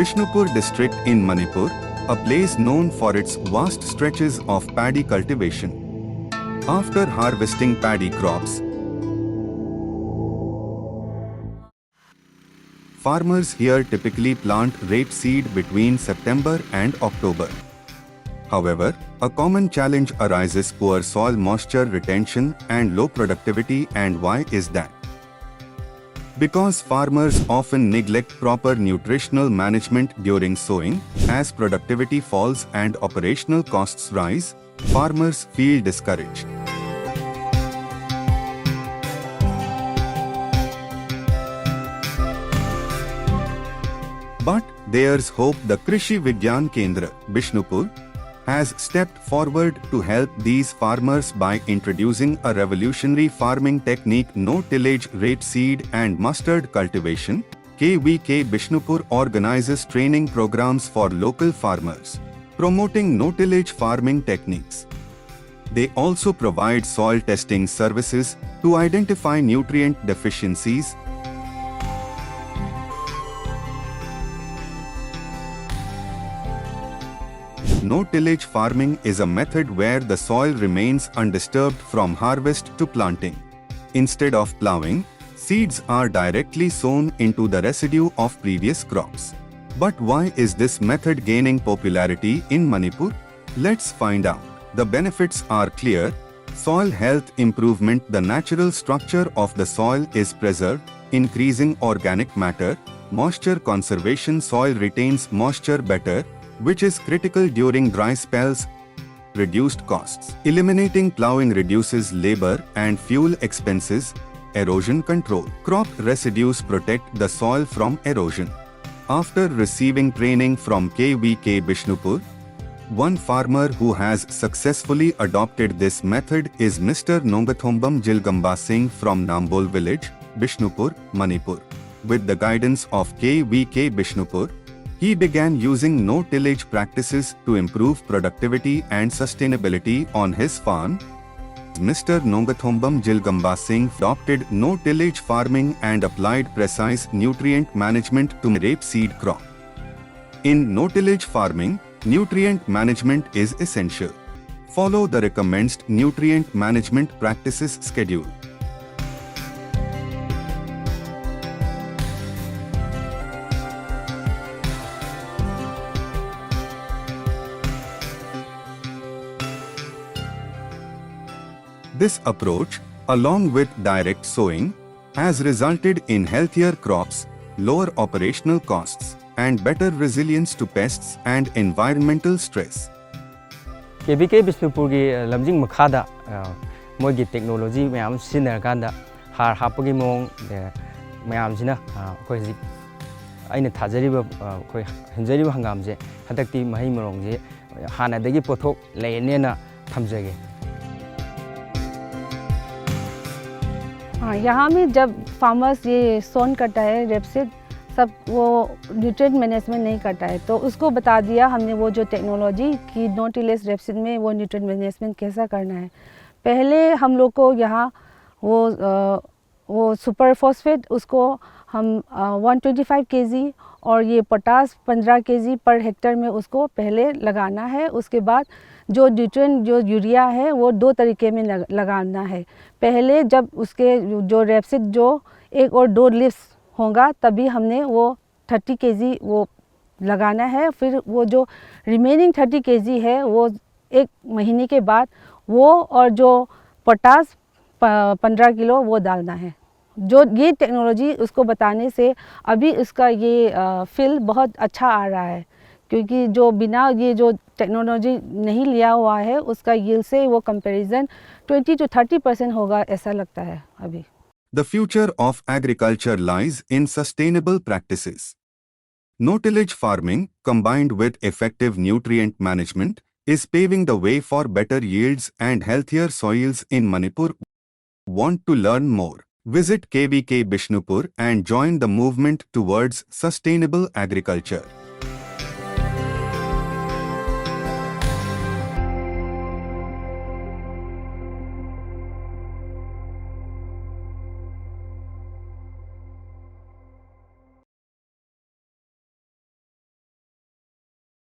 Bishnupur district in Manipur, a place known for its vast stretches of paddy cultivation. After harvesting paddy crops, farmers here typically plant rapeseed between September and October. However, a common challenge arises: poor soil moisture retention and low productivity. And why is that? Because farmers often neglect proper nutritional management during sowing. As productivity falls and operational costs rise, farmers feel discouraged. But there's hope. The Krishi Vigyan Kendra, Bishnupur, has stepped forward to help these farmers by introducing a revolutionary farming technique: no-tillage rapeseed and mustard cultivation. KVK Bishnupur organizes training programs for local farmers, promoting no-tillage farming techniques. They also provide soil testing services to identify nutrient deficiencies. No-tillage farming is a method where the soil remains undisturbed from harvest to planting. Instead of plowing, seeds are directly sown into the residue of previous crops. But why is this method gaining popularity in Manipur? Let's find out. The benefits are clear. Soil health improvement: the natural structure of the soil is preserved, increasing organic matter. Moisture conservation: soil retains moisture better, which is critical during dry spells. Reduced costs: eliminating plowing reduces labor and fuel expenses. Erosion control: crop residues protect the soil from erosion. After receiving training from KVK Bishnupur, one farmer who has successfully adopted this method is Mr. Nongathombam Jilgamba Singh from Nambol village, Bishnupur, Manipur. With the guidance of KVK Bishnupur, he began using no-tillage practices to improve productivity and sustainability on his farm. Mr. Nongathombam Jilgamba Singh adopted no-tillage farming and applied precise nutrient management to rapeseed crop. In no-tillage farming, nutrient management is essential. Follow the recommended nutrient management practices schedule. This approach, along with direct sowing, has resulted in healthier crops, lower operational costs, and better resilience to pests and environmental stress. KVK Bishnupur ki lamjing makhada mogi technology mayam sinarkanda har hapagi mong mayam sina koi zik aina thajariba koi hinjariba hangamje hadakti mahi morongje hanadagi pothok leinena thamjage. हाँ, यहाँ में जब farmers ये सोन करता है rapeseed सब, वो nutrient management नहीं करता है, तो उसको बता दिया हमने वो जो टेक्नोलॉजी कि नो टिलेज रेपसीड में वो न्यूट्रिएंट मैनेजमेंट कैसा करना है। पहले हम लोग को यहाँ वो सुपर फॉस्फेट उसको हम 125 kg और ये पोटास 15 kg पर हेक्टर में उसको पहले लगाना है। उसके बाद जो न्यूट्रिएंट जो यूरिया है वो दो तरीके में लगाना है। पहले जब उसके जो रेपसीड जो 1 और 2 लीव्स होगा तभी हमने वो 30 kg वो लगाना है। फिर वो जो रिमेनिंग 30 kg है वो 1 महीने के बाद वो और जो पोटास 15 किलो वो डालना है। जो ये टेक्नोलॉजी उसको बताने से अभी उसका ये फील बहुत अच्छा आ रहा है, क्योंकि जो बिना ये जो टेक्नोलॉजी नहीं लिया हुआ है उसका यील्ड से वो कंपैरिजन 20 to 30% होगा ऐसा लगता है अभी। The future of agriculture lies in sustainable practices. No-tillage farming, combined with effective nutrient management, is paving the way for better yields and healthier soils in Manipur. Want to learn more? Visit KVK Bishnupur and join the movement towards sustainable agriculture.